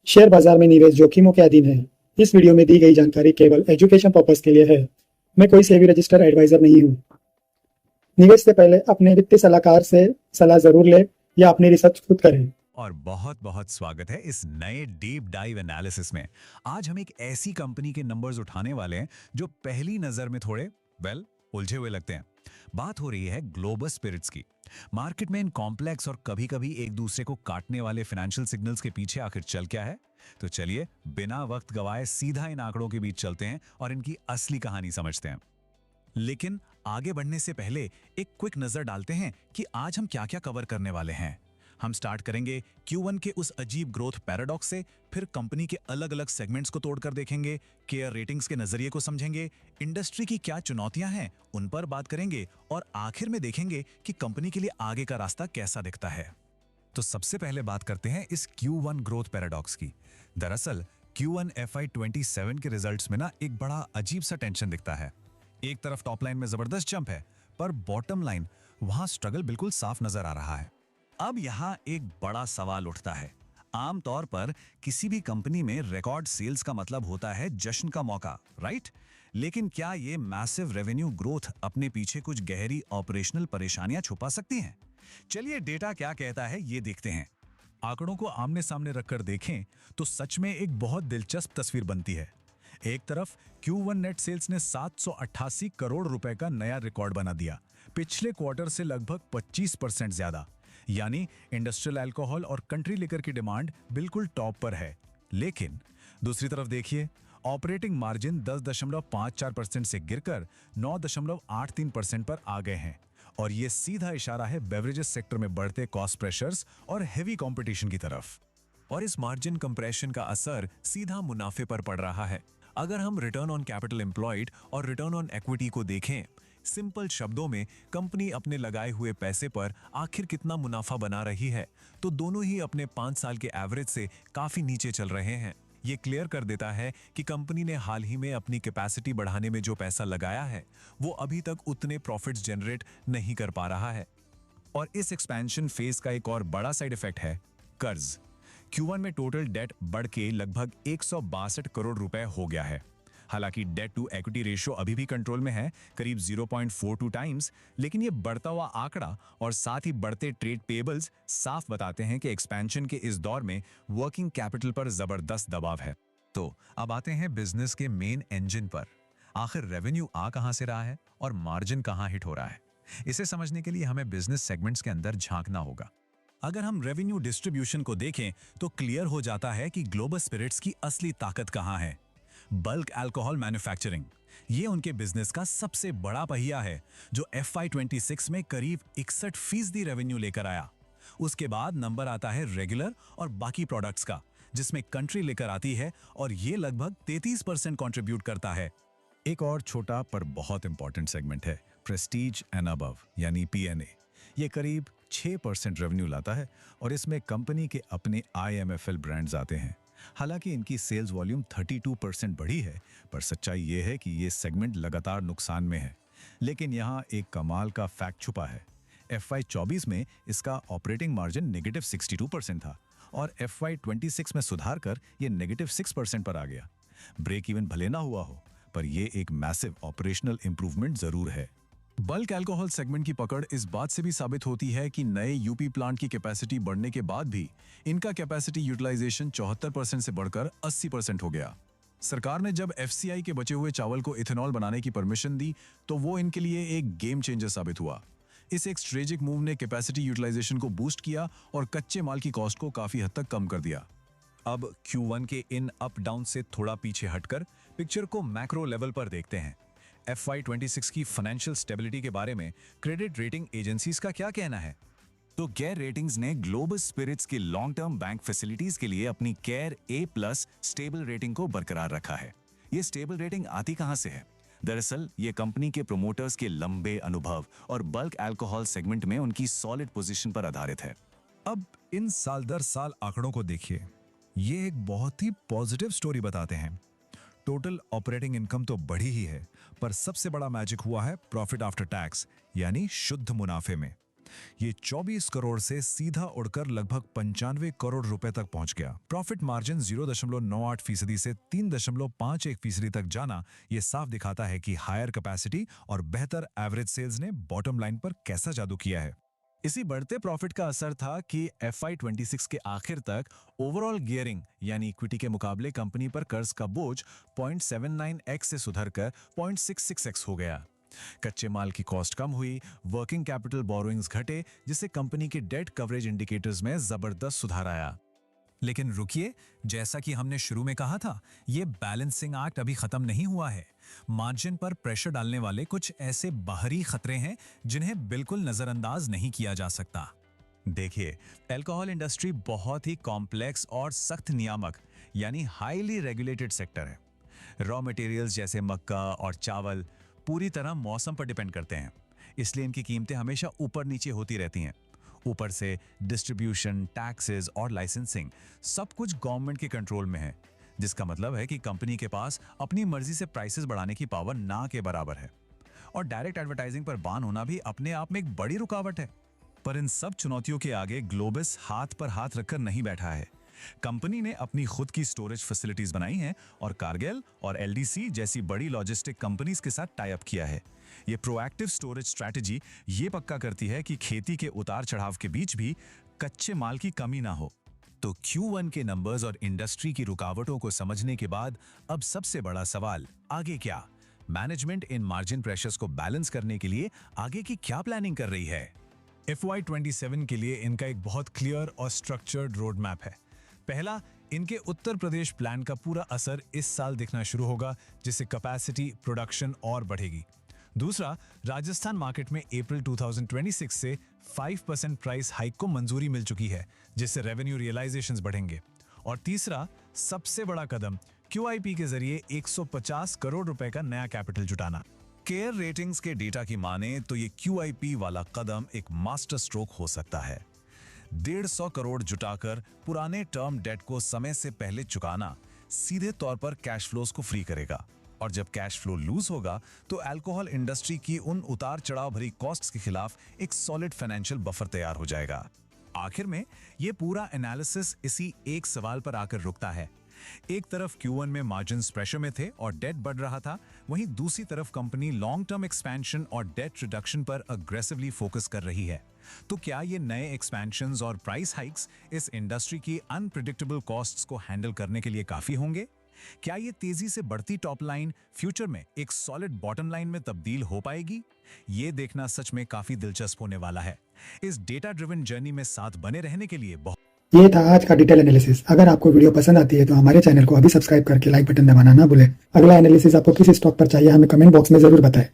Share बाजार में निवेश जोखिमों के अधीन है। इस वीडियो में दी गई जानकारी केवल एजुकेशन पर्पस के लिए है। मैं कोई सेबी रजिस्टर्ड एडवाइजर नहीं हूँ। निवेश से पहले अपने वित्तीय सलाहकार से सलाह जरूर लें या अपनी रिसर्च खुद करें। और बहुत बहुत स्वागत है इस नए डीप डाइव एनालिसिस में। आज हम एक ऐसी कंपनी के नंबर्स उठाने वाले हैं जो पहली नजर में थोड़े उलझे हुए लगते हैं। बात हो रही है ग्लोबल स्पिरिट्स की। मार्केट में इन कॉम्प्लेक्स और कभी-कभी एक दूसरे को काटने वाले फाइनेंशियल सिग्नल्स के पीछे आखिर चल क्या है। तो चलिए बिना वक्त गवाए सीधा इन आंकड़ों के बीच चलते हैं और इनकी असली कहानी समझते हैं। लेकिन आगे बढ़ने से पहले एक क्विक नजर डालते हैं कि आज हम क्या-क्या कवर करने वाले हैं। हम स्टार्ट करेंगे Q1 के उस अजीब ग्रोथ पैराडॉक्स से, फिर कंपनी के अलग-अलग सेगमेंट्स को तोड़कर देखेंगे, केयर रेटिंग्स के नजरिए को समझेंगे, इंडस्ट्री की क्या चुनौतियां हैं उन पर बात करेंगे और आखिर में देखेंगे कि कंपनी के लिए आगे का रास्ता कैसा दिखता है। तो सबसे पहले बात करते हैं इस Q1 ग्रोथ पैराडॉक्स की। दरअसल Q1 FY27 के रिजल्ट्स में एक बड़ा अजीब सा टेंशन दिखता है। एक तरफ टॉप लाइन में जबरदस्त जंप है, पर बॉटम लाइन वहां स्ट्रगल बिल्कुल साफ नजर आ रहा है। अब यहां एक बड़ा सवाल उठता है। आमतौर पर किसी भी कंपनी में रिकॉर्ड सेल्स का मतलब होता है जश्न का मौका, राइट? लेकिन क्या ये मैसिव रेवेन्यू ग्रोथ अपने पीछे कुछ गहरी ऑपरेशनल परेशानियां छुपा सकती हैं? चलिए डेटा क्या कहता है ये देखते हैं। आंकड़ों को आमने सामने रखकर देखें तो सच में एक बहुत दिलचस्प तस्वीर बनती है। एक तरफ Q1 नेट सेल्स ने 788 करोड़ रुपए का नया रिकॉर्ड बना दिया, पिछले क्वार्टर से लगभग 25% ज्यादा। यानी इंडस्ट्रियल अल्कोहल और कंट्री लिकर की डिमांड बिल्कुल टॉप पर है। लेकिन दूसरी तरफ देखिए, ऑपरेटिंग मार्जिन 10.54% से गिरकर 9.83% पर आ गए हैं, और यह सीधा इशारा है बेवरेजेस सेक्टर में बढ़ते कॉस्ट प्रेशर्स और हेवी कंपटीशन की तरफ। और इस मार्जिन कंप्रेशन का असर सीधा मुनाफे पर पड़ रहा है। अगर हम रिटर्न ऑन कैपिटल एम्प्लॉयड और रिटर्न ऑन इक्विटी को देखें, सिंपल शब्दों में कंपनी अपने लगाए हुए पैसे पर आखिर कितना मुनाफा बना रही है, तो दोनों ही अपने 5 साल के एवरेज से काफी नीचे चल रहे हैं। ये क्लियर कर देता है कि कंपनी ने हाल ही में अपनी कैपेसिटी बढ़ाने में जो पैसा लगाया है, वो अभी तक उतने प्रॉफिट्स जनरेट नहीं कर पा रहा है। और इस एक्सपेंशन फेज का एक और बड़ा साइड इफेक्ट है कर्ज। Q1 में टोटल डेट बढ़ के लगभग 162 करोड़ रुपए हो गया है। हालांकि डेट टू इक्विटी रेशियो अभी भी कंट्रोल में है, करीब 0.42 टाइम्स, लेकिन ये बढ़ता हुआ आंकड़ा और साथ ही बढ़ते ट्रेड पेबल्स साफ बताते हैं कि एक्सपेंशन के इस दौर में वर्किंग कैपिटल पर जबरदस्त दबाव है। तो अब आते हैं बिजनेस के मेन इंजन पर। आखिर रेवेन्यू आ कहां से रहा है और मार्जिन कहां हिट हो रहा है? इसे समझने के लिए हमें बिजनेस सेगमेंट्स के अंदर झांकना होगा। अगर हम रेवेन्यू डिस्ट्रीब्यूशन को देखें तो क्लियर हो जाता है कि ग्लोबल स्पिरिट्स की असली ताकत कहां है। बल्क अल्कोहल मैन्युफैक्चरिंग, ये उनके बिजनेस का सबसे बड़ा पहिया है, जो FY26 में करीब 61% रेवेन्यू लेकर आया। उसके बाद नंबर आता है रेगुलर और बाकी प्रोडक्ट्स का, जिसमें कंट्री लेकर आती है और ये लगभग 33% कंट्रीब्यूट करता है। एक और छोटा पर बहुत इंपॉर्टेंट सेगमेंट है प्रेस्टीज एंड अबव, यानी PNA। ये करीब 6% रेवेन्यू लाता है और इसमें कंपनी के अपने IMFL ब्रांड्स आते हैं। हालांकि इनकी सेल्स वॉल्यूम 32% बढ़ी है, पर सच्चाई ये है कि ये सेगमेंट लगातार नुकसान में है। लेकिन यहाँ एक कमाल का फैक्ट छुपा है। FY24 में इसका ऑपरेटिंग मार्जिन -62% था और FY26 में सुधार कर ये -6% पर आ गया। ब्रेक इवन भले ना हुआ हो, पर यह एक मैसिव ऑपरेशनल इंप्रूवमेंट जरूर है। बल्क अल्कोहल सेगमेंट की पकड़ इस बात से भी साबित होती है कि नए यूपी प्लांट की कैपेसिटी बढ़ने के बाद भी इनका कैपेसिटी यूटिलाइजेशन 74% से बढ़कर 80% हो गया। सरकार ने जब FCI के बचे हुए चावल को इथेनॉल बनाने की परमिशन दी, तो वो इनके लिए एक गेम चेंजर साबित हुआ। इस एक स्ट्रेटेजिक मूव ने कैपेसिटी यूटिलाइजेशन को बूस्ट किया और कच्चे माल की कॉस्ट को काफी हद तक कम कर दिया। अब Q1 के इन अप डाउन से थोड़ा पीछे हटकर पिक्चर को मैक्रो लेवल पर देखते हैं। FY26 की फाइनेंशियल स्टेबिलिटी के बारे में क्रेडिट रेटिंग एजेंसीज का क्या कहना है? तो केयर रेटिंग्स ने ग्लोबल स्पिरिट्स की लॉन्ग टर्म बैंक फैसिलिटीज के लिए अपनी केयर A+ स्टेबल रेटिंग को बरकरार रखा है। ये स्टेबल रेटिंग आती कहां से है? दरअसल ये कंपनी के प्रोमोटर्स के लंबे अनुभव और बल्क अल्कोहल सेगमेंट में उनकी सॉलिड पोजीशन पर आधारित है। अब इन साल दर साल आंकड़ों को देखिए, ये एक बहुत ही पॉजिटिव स्टोरी बताते हैं। टोटल ऑपरेटिंग इनकम तो बढ़ी ही है, पर सबसे बड़ा मैजिक हुआ है प्रॉफिट आफ्टर टैक्स, यानी शुद्ध मुनाफे में। ये 24 करोड़ से सीधा उड़कर लगभग 95 करोड़ रुपए तक पहुंच गया। प्रॉफिट मार्जिन 0.98% से 3.51% तक जाना ये साफ दिखाता है कि हायर कैपेसिटी और बेहतर एवरेज सेल्स ने बॉटम लाइन पर कैसा जादू किया है। इसी बढ़ते प्रॉफिट का असर था कि FY26 के आखिर तक ओवरऑल गियरिंग यानी इक्विटी के मुकाबले कंपनी पर कर्ज का बोझ 0.79x से सुधरकर 0.66x हो गया। कच्चे माल की कॉस्ट कम हुई, वर्किंग कैपिटल बोरोइंग्स घटे, जिससे कंपनी के डेट कवरेज इंडिकेटर्स में जबरदस्त सुधार आया। लेकिन रुकिए, जैसा कि हमने शुरू में कहा था, ये बैलेंसिंग एक्ट अभी खत्म नहीं हुआ है। मार्जिन पर प्रेशर डालने वाले कुछ ऐसे बाहरी खतरे हैं जिन्हें बिल्कुल नजरअंदाज नहीं किया जा सकता। देखिए, अल्कोहल इंडस्ट्री बहुत ही कॉम्प्लेक्स और सख्त नियामक यानी हाईली रेगुलेटेड सेक्टर है। रॉ मटेरियल्स जैसे मक्का और चावल पूरी तरह मौसम पर डिपेंड करते हैं, इसलिए इनकी कीमतें हमेशा ऊपर नीचे होती रहती हैं। ऊपर से डिस्ट्रीब्यूशन, टैक्सेस और लाइसेंसिंग सब कुछ गवर्नमेंट के कंट्रोल में है, जिसका मतलब है कि कंपनी के पास अपनी मर्जी से प्राइसेस बढ़ाने की पावर ना के बराबर है। और डायरेक्ट एडवर्टाइजिंग पर बैन होना भी अपने आप में एक बड़ी रुकावट है। पर इन सब चुनौतियों के आगे ग्लोबस हाथ पर हाथ रखकर नहीं बैठा है। कंपनी ने अपनी खुद की स्टोरेज फैसिलिटीज बनाई हैं और कारगिल और LDC जैसी बड़ी लॉजिस्टिक कंपनीज के साथ टाई अप किया है। ये प्रोएक्टिव स्टोरेज स्ट्रैटेजी ये पक्का करती है कि खेती के उतार चढ़ाव के बीच भी कच्चे माल की कमी ना हो। तो Q1 के नंबर्स और इंडस्ट्री की रुकावटों को समझने के बाद अब सबसे बड़ा सवाल, आगे क्या? मैनेजमेंट इन मार्जिन प्रेशर्स को बैलेंस करने के लिए आगे की क्या प्लानिंग कर रही है? FY27 के लिए इनका एक बहुत क्लियर और स्ट्रक्चर्ड रोड मैप है। पहला, इनके उत्तर प्रदेश प्लान का पूरा असर इस साल दिखना शुरू होगा, जिससे कैपेसिटी, प्रोडक्शन और बढ़ेगी। दूसरा, राजस्थान मार्केट में अप्रैल 2026 से 5% प्राइस हाइक को मंजूरी मिल चुकी है, जिससे रेवेन्यू रियलाइजेशंस बढ़ेंगे। और तीसरा, सबसे बड़ा कदम, QIP के जरिए 150 करोड़ रुपए का नया कैपिटल जुटाना। केयर रेटिंग्स के डेटा की माने तो ये QIP वाला कदम एक मास्टर स्ट्रोक हो सकता है। 150 करोड़ जुटाकर पुराने टर्म डेट को समय से पहले चुकाना सीधे तौर पर कैश फ्लोज को फ्री करेगा, और जब कैश फ्लो लूज होगा तो अल्कोहल इंडस्ट्री की उन उतार चढ़ाव भरी कॉस्ट्स के खिलाफ एक सॉलिड फाइनेंशियल बफर तैयार हो जाएगा। आखिर में ये पूरा एनालिसिस इसी एक सवाल पर आकर रुकता है। एक तरफ Q1 में मार्जिन्स प्रेशर में थे और डेट बढ़ रहा था, वहीं दूसरी तरफ कंपनी लॉन्ग टर्म एक्सपेंशन और डेट रिडक्शन पर अग्रेसिवली फोकस कर रही है। तो क्या ये नए एक्सपेंशंस और प्राइस हाइक्स इस इंडस्ट्री की अनप्रेडिक्टेबल कॉस्ट्स को हैंडल करने के लिए काफी होंगे? क्या ये तेजी से बढ़ती टॉप लाइन फ्यूचर में एक सॉलिड बॉटम लाइन में तब्दील हो पाएगी? ये देखना सच में काफी दिलचस्प होने वाला है। इस डेटा ड्रिवन जर्नी में साथ बने रहने के लिए ये था आज का डिटेल एनालिसिस। अगर आपको वीडियो पसंद आती है तो हमारे चैनल को अभी सब्सक्राइब करके लाइक बटन दबाना ना भूलें। अगला एनालिसिस आपको किस स्टॉक पर चाहिए हमें कमेंट बॉक्स में जरूर बताएं।